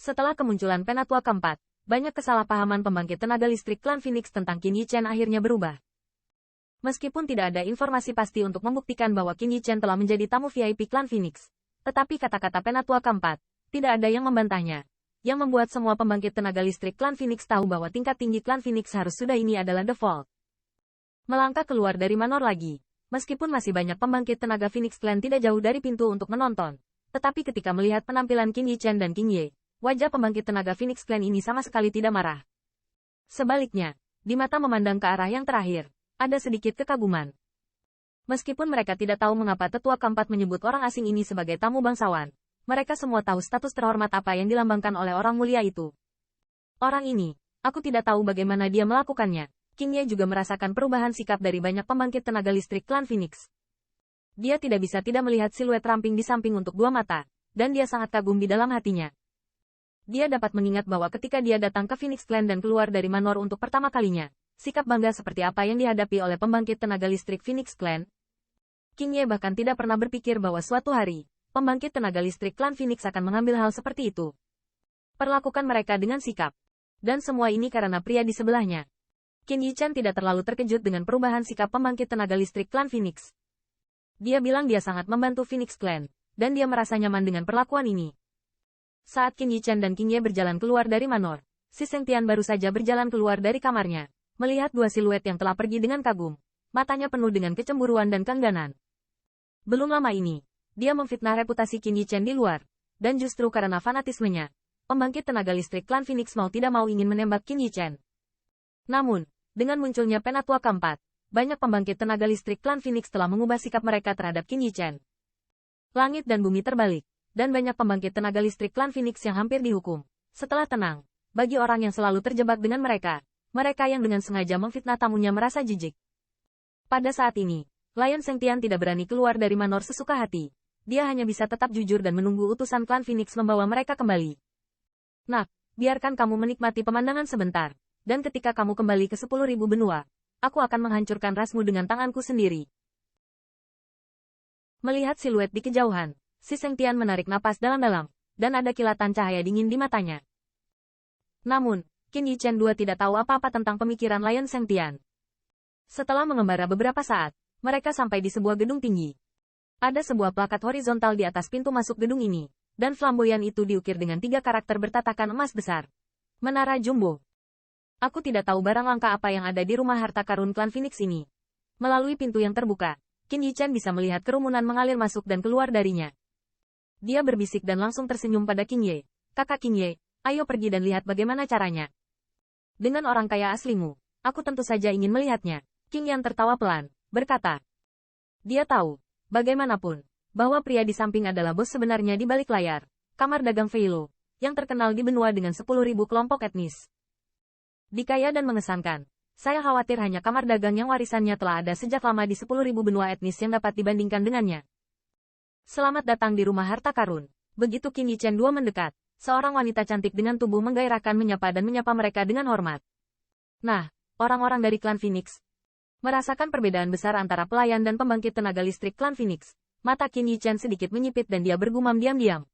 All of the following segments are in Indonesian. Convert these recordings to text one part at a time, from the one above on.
Setelah kemunculan Penatua keempat, banyak kesalahpahaman pembangkit tenaga listrik klan Phoenix tentang Qin Yichen akhirnya berubah. Meskipun tidak ada informasi pasti untuk membuktikan bahwa Qin Yichen telah menjadi tamu VIP klan Phoenix, tetapi kata-kata Penatua keempat, tidak ada yang membantahnya. Yang membuat semua pembangkit tenaga listrik klan Phoenix tahu bahwa tingkat tinggi klan Phoenix harus sudah ini adalah default. Melangkah keluar dari Manor lagi, meskipun masih banyak pembangkit tenaga Phoenix Clan tidak jauh dari pintu untuk menonton, tetapi ketika melihat penampilan Qin Yichen dan Qin Ye, wajah pembangkit tenaga Phoenix Clan ini sama sekali tidak marah. Sebaliknya, di mata memandang ke arah yang terakhir, ada sedikit kekaguman. Meskipun mereka tidak tahu mengapa tetua keempat menyebut orang asing ini sebagai tamu bangsawan, mereka semua tahu status terhormat apa yang dilambangkan oleh orang mulia itu. Orang ini, aku tidak tahu bagaimana dia melakukannya. Qin Ye juga merasakan perubahan sikap dari banyak pembangkit tenaga listrik klan Phoenix. Dia tidak bisa tidak melihat siluet ramping di samping untuk dua mata, dan dia sangat kagum di dalam hatinya. Dia dapat mengingat bahwa ketika dia datang ke Phoenix Clan dan keluar dari Manor untuk pertama kalinya, sikap bangga seperti apa yang dihadapi oleh pembangkit tenaga listrik Phoenix Clan. Qin Ye bahkan tidak pernah berpikir bahwa suatu hari, pembangkit tenaga listrik klan Phoenix akan mengambil hal seperti itu. Perlakukan mereka dengan sikap. Dan semua ini karena pria di sebelahnya. Qin Yichen tidak terlalu terkejut dengan perubahan sikap pembangkit tenaga listrik klan Phoenix. Dia bilang dia sangat membantu Phoenix Clan, dan dia merasa nyaman dengan perlakuan ini. Saat Qin Yichen dan Qin Ye berjalan keluar dari Manor, si Seng Tian baru saja berjalan keluar dari kamarnya, melihat dua siluet yang telah pergi dengan kagum, matanya penuh dengan kecemburuan dan keengganan. Belum lama ini, dia memfitnah reputasi Qin Yichen di luar, dan justru karena fanatismenya, pembangkit tenaga listrik klan Phoenix mau tidak mau ingin menembak Qin Yichen. Namun, dengan munculnya Penatua keempat, banyak pembangkit tenaga listrik klan Phoenix telah mengubah sikap mereka terhadap Qin Yichen. Langit dan bumi terbalik, dan banyak pembangkit tenaga listrik klan Phoenix yang hampir dihukum. Setelah tenang, bagi orang yang selalu terjebak dengan mereka, mereka yang dengan sengaja memfitnah tamunya merasa jijik. Pada saat ini, Lion Sengtian tidak berani keluar dari Manor sesuka hati. Dia hanya bisa tetap jujur dan menunggu utusan klan Phoenix membawa mereka kembali. Nak, biarkan kamu menikmati pemandangan sebentar. Dan ketika kamu kembali ke 10.000 benua, aku akan menghancurkan rasmu dengan tanganku sendiri. Melihat siluet di kejauhan, si Seng Tian menarik napas dalam-dalam, dan ada kilatan cahaya dingin di matanya. Namun, Qin Yichen II tidak tahu apa-apa tentang pemikiran Lion Seng Tian. Setelah mengembara beberapa saat, mereka sampai di sebuah gedung tinggi. Ada sebuah plakat horizontal di atas pintu masuk gedung ini, dan flamboyan itu diukir dengan 3 karakter bertatakan emas besar. Menara Jumbo. Aku tidak tahu barang langka apa yang ada di rumah harta karun klan Phoenix ini. Melalui pintu yang terbuka, Qin Yichen bisa melihat kerumunan mengalir masuk dan keluar darinya. Dia berbisik dan langsung tersenyum pada Qin Ye. Kakak Qin Ye, ayo pergi dan lihat bagaimana caranya. Dengan orang kaya aslimu, aku tentu saja ingin melihatnya. Qin Yan tertawa pelan, berkata. Dia tahu, bagaimanapun, bahwa pria di samping adalah bos sebenarnya di balik layar, kamar dagang Feilo, yang terkenal di benua dengan 10.000 kelompok etnis. Dikaya dan mengesankan. Saya khawatir hanya kamar dagang yang warisannya telah ada sejak lama di 10.000 benua etnis yang dapat dibandingkan dengannya. Selamat datang di rumah harta karun. Begitu Qin Yichen II mendekat, seorang wanita cantik dengan tubuh menggairahkan menyapa mereka dengan hormat. Nah, orang-orang dari klan Phoenix. Merasakan perbedaan besar antara pelayan dan pembangkit tenaga listrik klan Phoenix, mata Qin Yichen sedikit menyipit dan dia bergumam diam-diam.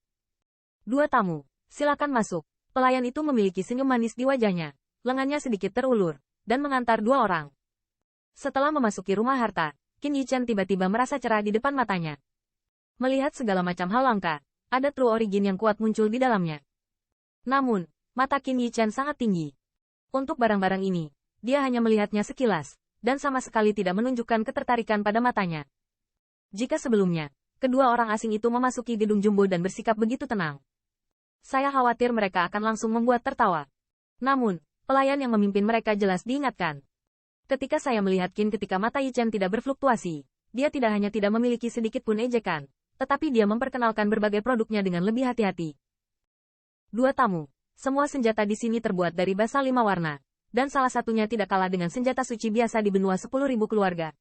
2 tamu, silakan masuk. Pelayan itu memiliki senyum manis di wajahnya. Lengannya sedikit terulur, dan mengantar 2 orang. Setelah memasuki rumah harta, Qin Yichen tiba-tiba merasa cerah di depan matanya. Melihat segala macam hal langka, ada True Origin yang kuat muncul di dalamnya. Namun, mata Qin Yichen sangat tinggi. Untuk barang-barang ini, dia hanya melihatnya sekilas, dan sama sekali tidak menunjukkan ketertarikan pada matanya. Jika sebelumnya, kedua orang asing itu memasuki gedung Jumbo dan bersikap begitu tenang, saya khawatir mereka akan langsung membuat tertawa. Namun, pelayan yang memimpin mereka jelas diingatkan. Ketika saya melihat Qin ketika mata Yichen tidak berfluktuasi, dia tidak hanya tidak memiliki sedikit pun ejekan, tetapi dia memperkenalkan berbagai produknya dengan lebih hati-hati. 2 tamu, semua senjata di sini terbuat dari basa 5 warna, dan salah satunya tidak kalah dengan senjata suci biasa di benua 10.000 keluarga.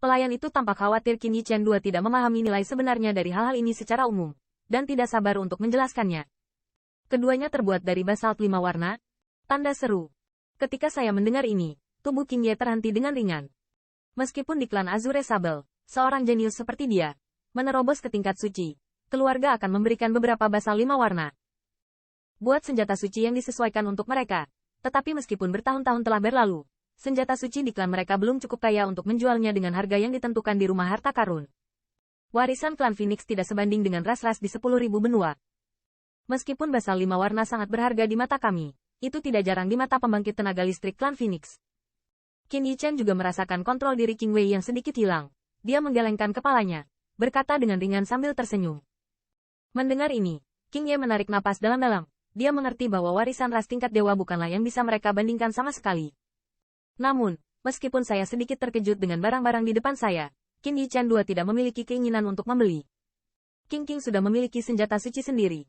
Pelayan itu tampak khawatir Qin Yichen II tidak memahami nilai sebenarnya dari hal-hal ini secara umum, dan tidak sabar untuk menjelaskannya. Keduanya terbuat dari basalt 5 warna. Tanda seru. Ketika saya mendengar ini, tubuh Qin Ye terhenti dengan ringan. Meskipun di klan Azure Sable, seorang jenius seperti dia, menerobos ke tingkat suci, keluarga akan memberikan beberapa basal 5 warna. Buat senjata suci yang disesuaikan untuk mereka. Tetapi meskipun bertahun-tahun telah berlalu, senjata suci di klan mereka belum cukup kaya untuk menjualnya dengan harga yang ditentukan di rumah harta karun. Warisan klan Phoenix tidak sebanding dengan ras-ras di 10.000 benua. Meskipun basal 5 warna sangat berharga di mata kami, itu tidak jarang di mata pembangkit tenaga listrik klan Phoenix. Qin Yichen juga merasakan kontrol diri King Wei yang sedikit hilang. Dia menggelengkan kepalanya, berkata dengan ringan sambil tersenyum. Mendengar ini, King Ye menarik napas dalam-dalam. Dia mengerti bahwa warisan ras tingkat dewa bukanlah yang bisa mereka bandingkan sama sekali. Namun, meskipun saya sedikit terkejut dengan barang-barang di depan saya, Qin Yichen II tidak memiliki keinginan untuk membeli. King sudah memiliki senjata suci sendiri.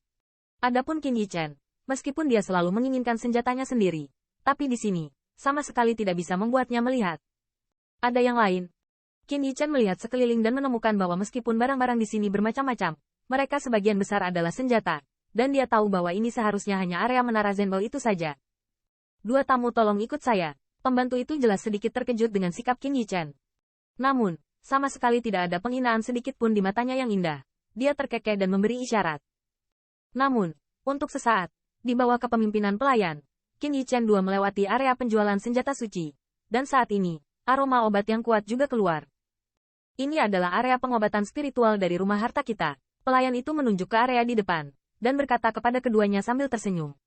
Adapun Qin Yichen, meskipun dia selalu menginginkan senjatanya sendiri, tapi di sini, sama sekali tidak bisa membuatnya melihat. Ada yang lain. Qin Yichen melihat sekeliling dan menemukan bahwa meskipun barang-barang di sini bermacam-macam, mereka sebagian besar adalah senjata, dan dia tahu bahwa ini seharusnya hanya area menara Zenbao itu saja. Dua tamu tolong ikut saya. Pembantu itu jelas sedikit terkejut dengan sikap Qin Yichen. Namun, sama sekali tidak ada penghinaan sedikit pun di matanya yang indah. Dia terkekeh dan memberi isyarat. Namun, untuk sesaat, di bawah kepemimpinan pelayan, Qin Yichen II melewati area penjualan senjata suci. Dan saat ini, aroma obat yang kuat juga keluar. Ini adalah area pengobatan spiritual dari rumah harta kita. Pelayan itu menunjuk ke area di depan, dan berkata kepada keduanya sambil tersenyum.